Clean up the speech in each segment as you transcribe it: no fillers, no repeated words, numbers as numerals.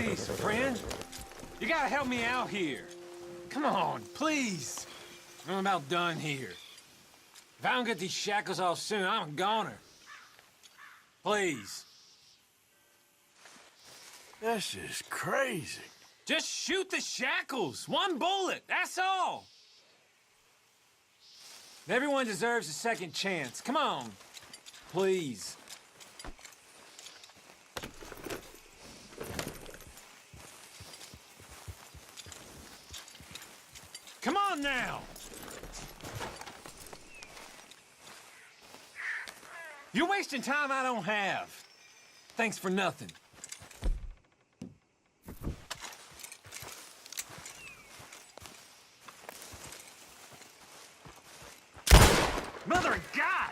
Please, friend. You gotta help me out here. Come on, please. I'm about done here. If I don't get these shackles off soon, I'm a goner. Please. This is crazy. Just shoot the shackles. One bullet, that's all. Everyone deserves a second chance. Come on. Please. Come on now! You're wasting time I don't have. Thanks for nothing. Mother of God!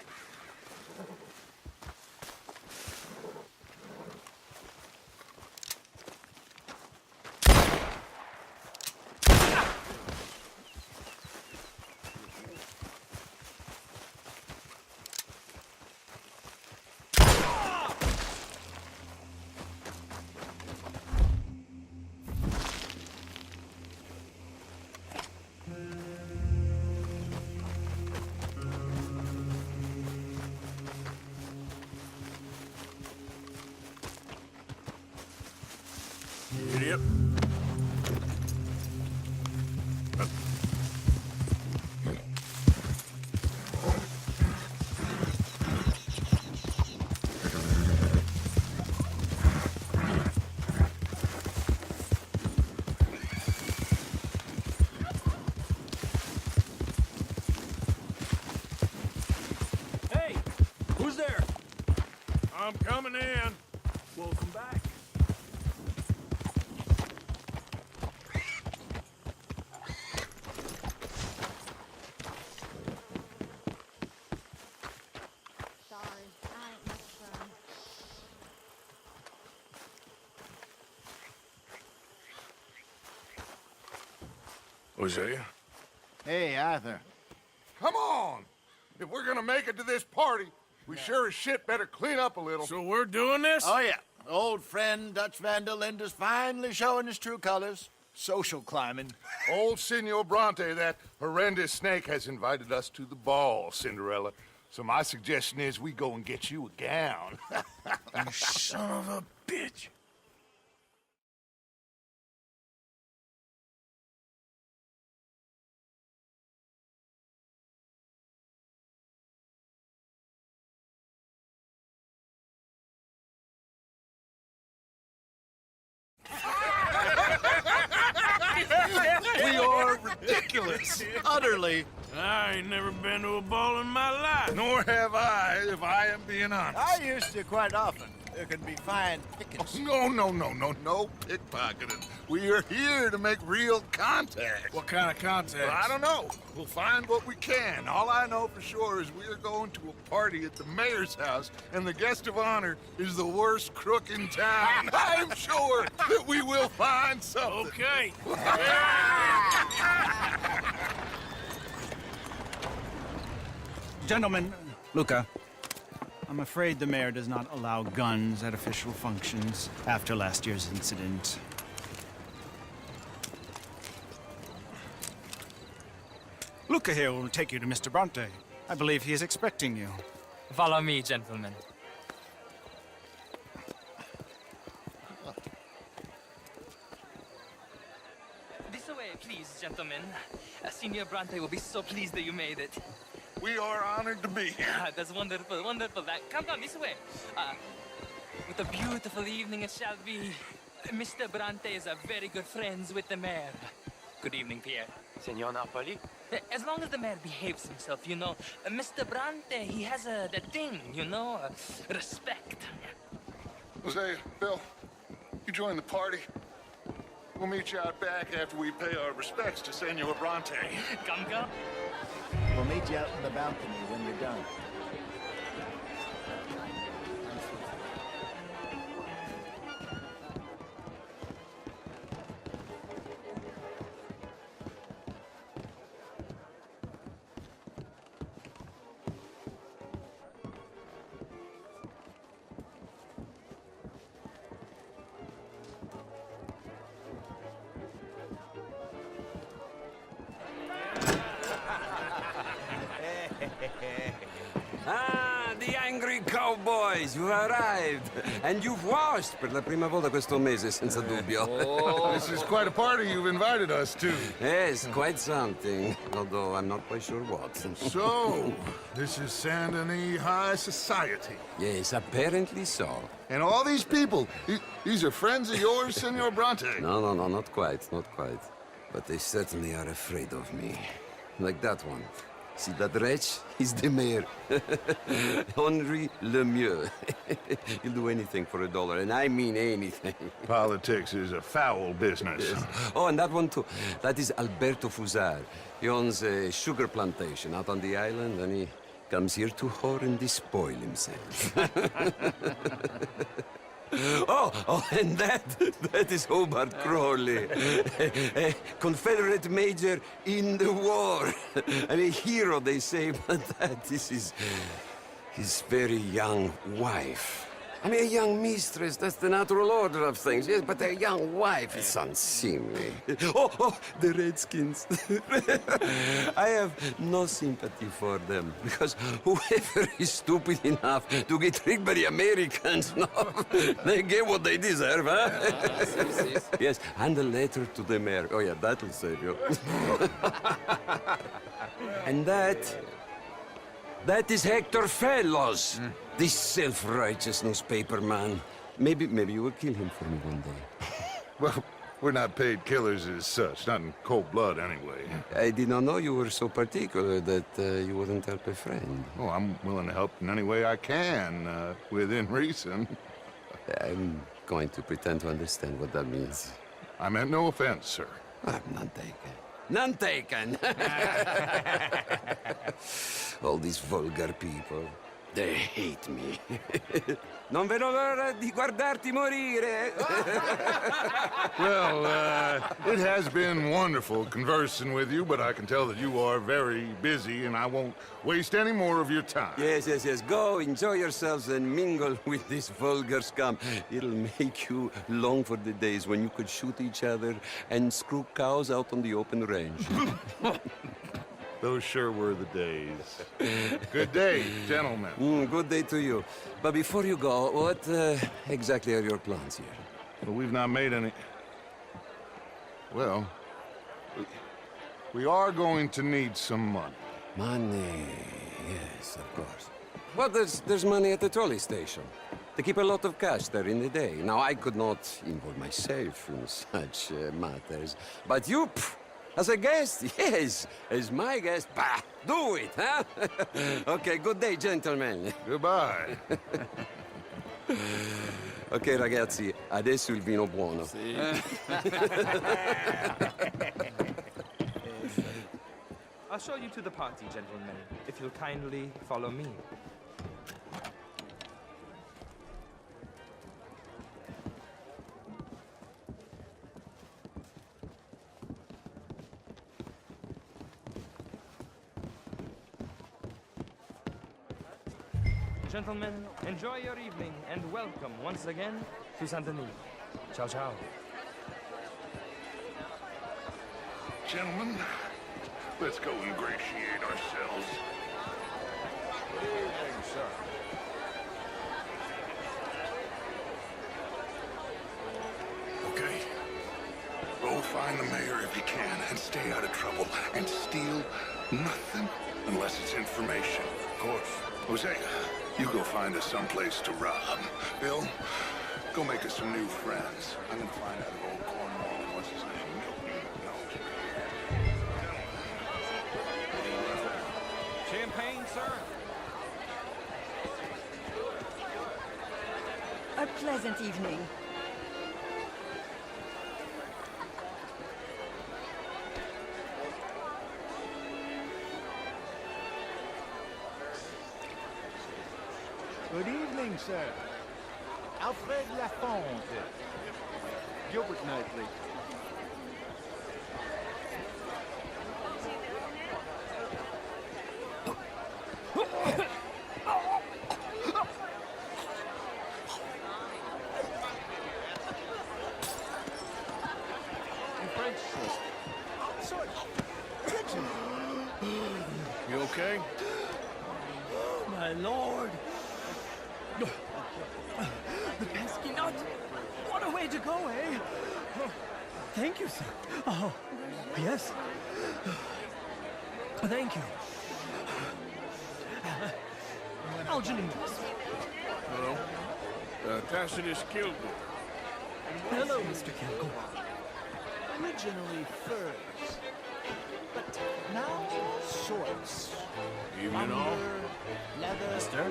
Idiot. Hey! Who's there? I'm coming in. Welcome back. Sorry, I ain't much fun. Hosea? Hey, Arthur. Come on! If we're gonna make it to this party, we sure as shit better clean up a little. So we're doing this? Oh, yeah. Old friend Dutch Van der Linde's finally showing his true colors. Social climbing. Old Senor Bronte, that horrendous snake, has invited us to the ball, Cinderella. So my suggestion is we go and get you a gown. You son of a bitch. We are ridiculous. Utterly. I ain't never been to a ball in my life. Nor have I, if I am being honest. I used to quite often. There can be fine pickings. No pickpocketing. We are here to make real contact. What kind of contact? Well, I don't know. We'll find what we can. All I know for sure is we are going to a party at the mayor's house, and the guest of honor is the worst crook in town. I'm sure that we will find something. Okay. Gentlemen, Luca, I'm afraid the mayor does not allow guns at official functions after last year's incident. Luca here will take you to Mr. Bronte. I believe he is expecting you. Follow me, gentlemen. This way, please, gentlemen. Senior Bronte will be so pleased that you made it. We are honored to be here. That's wonderful, wonderful. Come this way. What a beautiful evening it shall be. Mr. Bronte is a very good friends with the mayor. Good evening, Pierre. Senor Napoli? As long as the mayor behaves himself, you know. Mr. Bronte, he has that thing, you know, respect. Hosea, Bill, you join the party. We'll meet you out back after we pay our respects to Senor Bronte. Come. We'll meet you out in the balcony when you're done. Ah, the angry cowboys, you've arrived. And you've washed per la prima volta questo mese, senza dubbio. This is quite a party you've invited us to. Yes, quite something. Although I'm not quite sure what. So, this is Saint Denis High Society. Yes, apparently so. And all these people, these are friends of yours, Senor Bronte? No, not quite, not quite. But they certainly are afraid of me. Like that one. See that wretch? He's the mayor. Henri Lemieux. He'll do anything for $1, and I mean anything. Politics is a foul business. Yes. Oh, and that one too. That is Alberto Fusar. He owns a sugar plantation out on the island, and he comes here to whore and despoil himself. Oh, and that is Hobart Crawley, a Confederate major in the war. And a hero, they say, but that is his very young wife. I mean, a young mistress, that's the natural order of things, yes, but a young wife is unseemly. Oh, the Redskins. I have no sympathy for them, because whoever is stupid enough to get tricked by the Americans, no, they get what they deserve, huh? Yes, and a letter to the mayor. Oh, yeah, that'll save you. And that is Hector Fellows. This self-righteous newspaper man. Maybe you will kill him for me one day. Well, we're not paid killers as such, not in cold blood anyway. I did not know you were so particular that you wouldn't help a friend. Oh, I'm willing to help in any way I can, within reason. I'm going to pretend to understand what that means. I meant no offense, sir. I'm none taken. None taken! All these vulgar people. They hate me. Non vedo l'ora di guardarti morire. Well, it has been wonderful conversing with you, but I can tell that you are very busy, and I won't waste any more of your time. Yes. Go, enjoy yourselves, and mingle with this vulgar scum. It'll make you long for the days when you could shoot each other and screw cows out on the open range. Those sure were the days. Good day, gentlemen. Good day to you. But before you go, what exactly are your plans here? Well, we've not made any... Well, we are going to need some money. Money, yes, of course. Well, there's money at the trolley station. They keep a lot of cash there in the day. Now, I could not involve myself in such matters. But you, as a guest, yes, as my guest, bah, do it, huh? Okay, good day, gentlemen. Goodbye. Ok, ragazzi, adesso il vino buono. I'll show you to the party, gentlemen, if you'll kindly follow me. Gentlemen, enjoy your evening and welcome once again to Saint Denis. Ciao, ciao. Gentlemen, let's go ingratiate ourselves. Good evening, sir. Okay. Go find the mayor if you can and stay out of trouble. And steal nothing unless it's information. Of course. Jose, you go find us someplace to rob. Bill, go make us some new friends. I'm gonna find out if old Cornwall and what's his name, Milton, knows. Champagne, sir? A pleasant evening. Good evening, sir. Alfred Lafonte. Gilbert Knightley. You okay? my lord. The pesky nut. What a way to go, eh? Oh, thank you, sir. Oh, yes. Thank you. Algenius. Hello. Tacitus Kilgore. Hello, Mr. Kilgore. Originally furs, but now shorts. Evening all. Lumber, leather, Mister?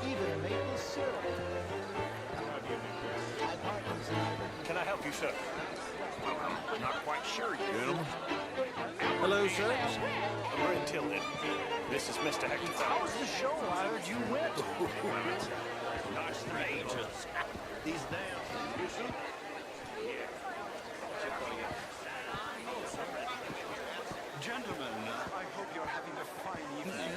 even maple syrup. My partner's Can I help you, sir? Well, I'm not quite sure yet. Gentlemen. Hello, sir. Over until then, this is Mr. Hector. How was the show? I heard you went. Not strange. These damn things. You Gentlemen, I hope you're having a fine evening.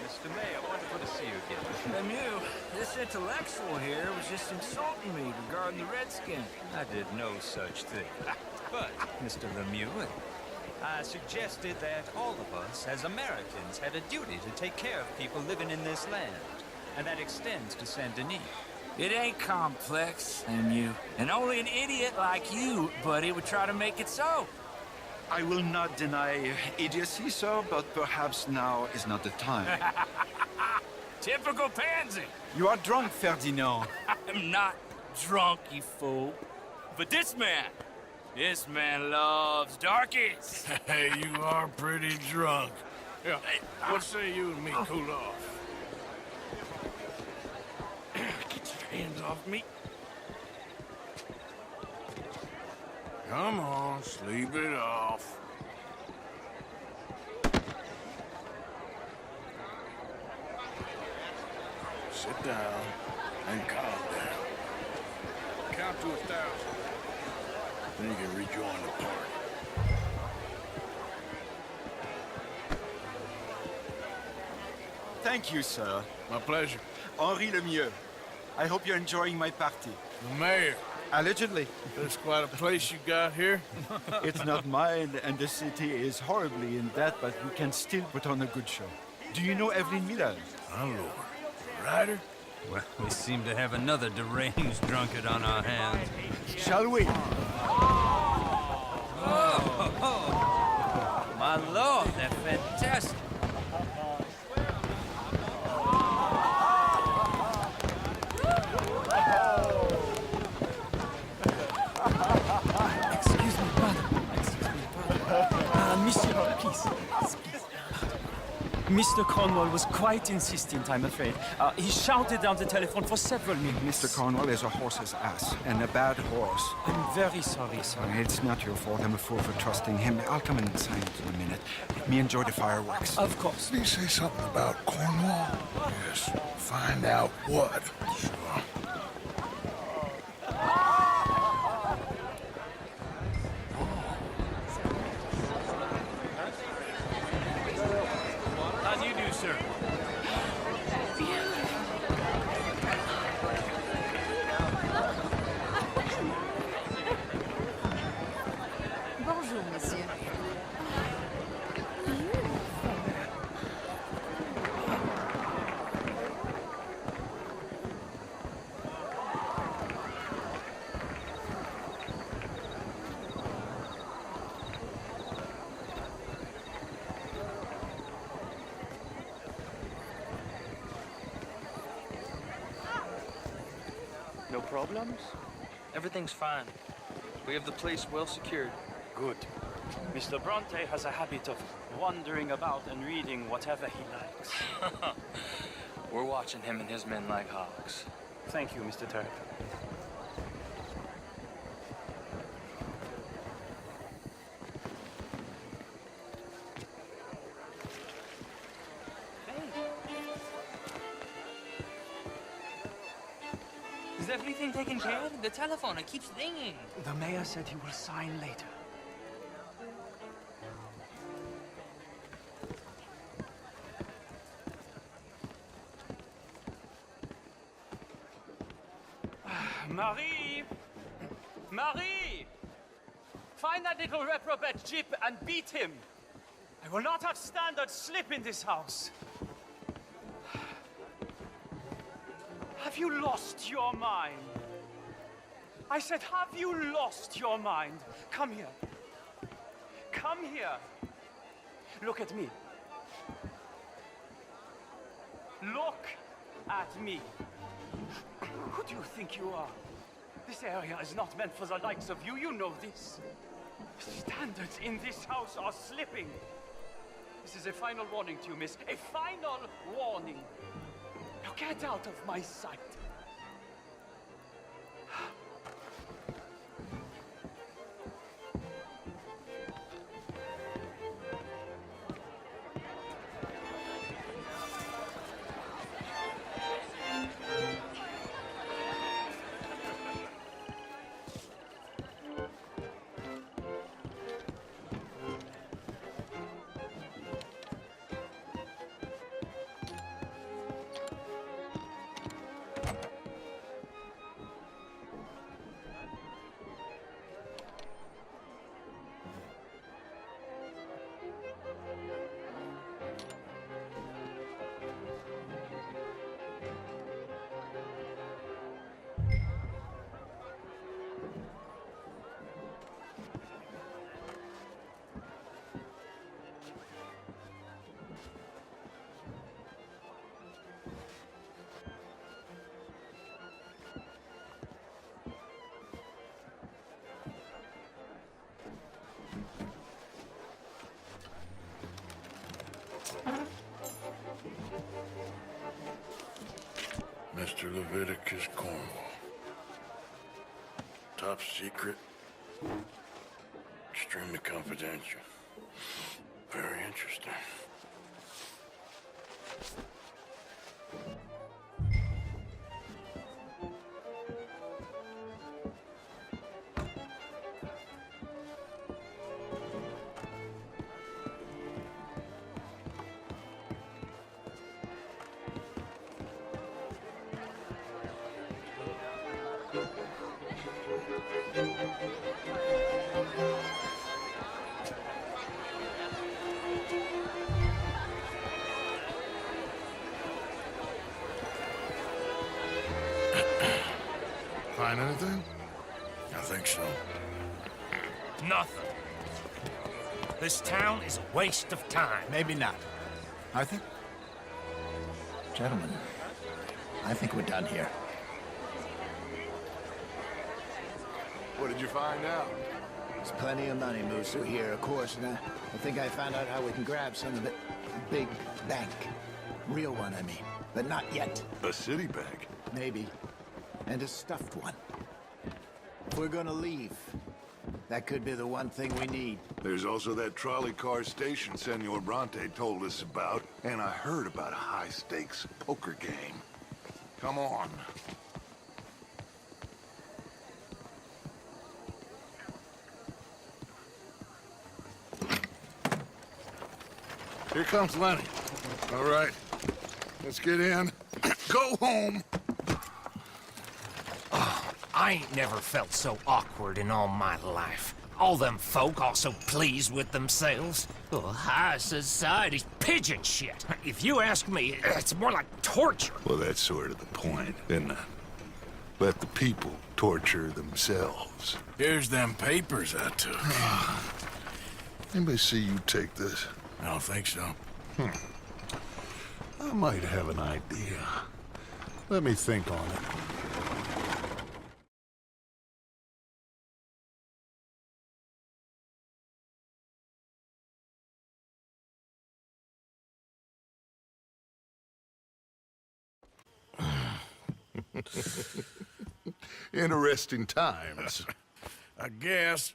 Mr. Mayor, wonderful to see you again. Lemieux, this intellectual here was just insulting me regarding the Redskins. I did no such thing. But, Mr. Lemieux, I suggested that all of us, as Americans, had a duty to take care of people living in this land. And that extends to Saint Denis. It ain't complex, Lemieux. And only an idiot like you, buddy, would try to make it so. I will not deny idiocy, sir, but perhaps now is not the time. Typical pansy. You are drunk, Ferdinand. I'm not drunk, you fool. But this man loves darkies. Hey, you are pretty drunk. Yeah, hey, what say you and me cool off? Get your hands off me. Come on, sleep it off. Sit down and calm down. Count to 1,000. Then you can rejoin the party. Thank you, sir. My pleasure. Henri Lemieux. I hope you're enjoying my party. The mayor. Allegedly. That's quite a place you got here. It's not mine, and the city is horribly in debt, but we can still put on a good show. Do you know Evelyn Miller? My lord. Ryder? Well, we seem to have another deranged drunkard on our hands. Shall we? My lord, they're fantastic. Excuse me, brother. Monsieur, please. Mr. Cornwall was quite insistent, I'm afraid. He shouted down the telephone for several minutes. Mr. Cornwall is a horse's ass, and a bad horse. I'm very sorry, sir. It's not your fault. I'm a fool for trusting him. I'll come inside in a minute. Let me enjoy the fireworks. Of course. Did he say something about Cornwall? Yes. Find out what. Sure. How do you do, sir? Bonjour, monsieur. No problems? Everything's fine. We have the place well secured. Good. Mr. Bronte has a habit of wandering about and reading whatever he likes. We're watching him and his men like hawks. Thank you, Mr. Turk. Is everything taken care of? The telephone, it keeps ringing. The mayor said he will sign later. Marie! Marie! Find that little reprobate Jip and beat him. I will not have standard slip in this house. you lost your mind? I said, have you lost your mind? Come here. Come here. Look at me. Look at me. Who do you think you are? This area is not meant for the likes of you. You know this. The standards in this house are slipping. This is a final warning to you, miss. A final warning. Now get out of my sight. Mr. Leviticus Cornwall. Top secret. Extremely confidential. Very interesting. Find anything? I think so. Nothing. This town is a waste of time. Maybe not. Arthur? Gentlemen, I think we're done here. What did you find out? There's plenty of money moves through here, of course, and I think I found out how we can grab some of it. A big bank. Real one, I mean. But not yet. A city bank? Maybe. And a stuffed one. If we're gonna leave, that could be the one thing we need. There's also that trolley car station Senor Bronte told us about, and I heard about a high-stakes poker game. Come on. Here comes Lenny. All right, let's get in. Go home. I ain't never felt so awkward in all my life. All them folk all so pleased with themselves. Oh, high society's pigeon shit. If you ask me, it's more like torture. Well, that's sort of the point, isn't it? Let the people torture themselves. Here's them papers I took. Anybody see you take this? I don't think so. I might have an idea. Let me think on it. Interesting times. I guess.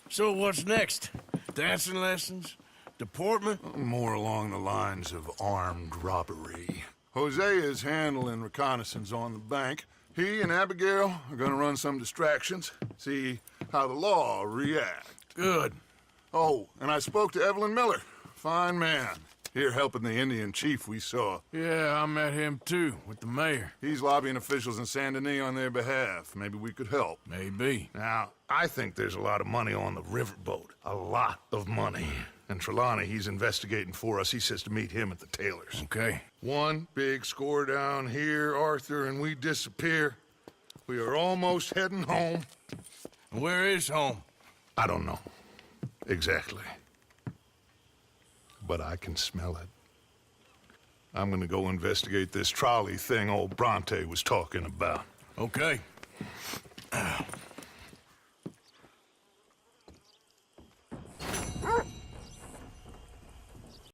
So what's next? Dancing lessons? Deportment? More along the lines of armed robbery. Jose is handling reconnaissance on the bank. He and Abigail are gonna run some distractions, see how the law react. Good. Oh, and I spoke to Evelyn Miller. Fine man. Here helping the Indian chief we saw. Yeah, I met him too, with the mayor. He's lobbying officials in Saint Denis on their behalf. Maybe we could help. Maybe. Now, I think there's a lot of money on the riverboat. A lot of money. And Trelawney, he's investigating for us. He says to meet him at the tailor's. Okay. One big score down here, Arthur, and we disappear. We are almost heading home. Where is home? I don't know. Exactly. But I can smell it. I'm gonna go investigate this trolley thing old Bronte was talking about. Okay.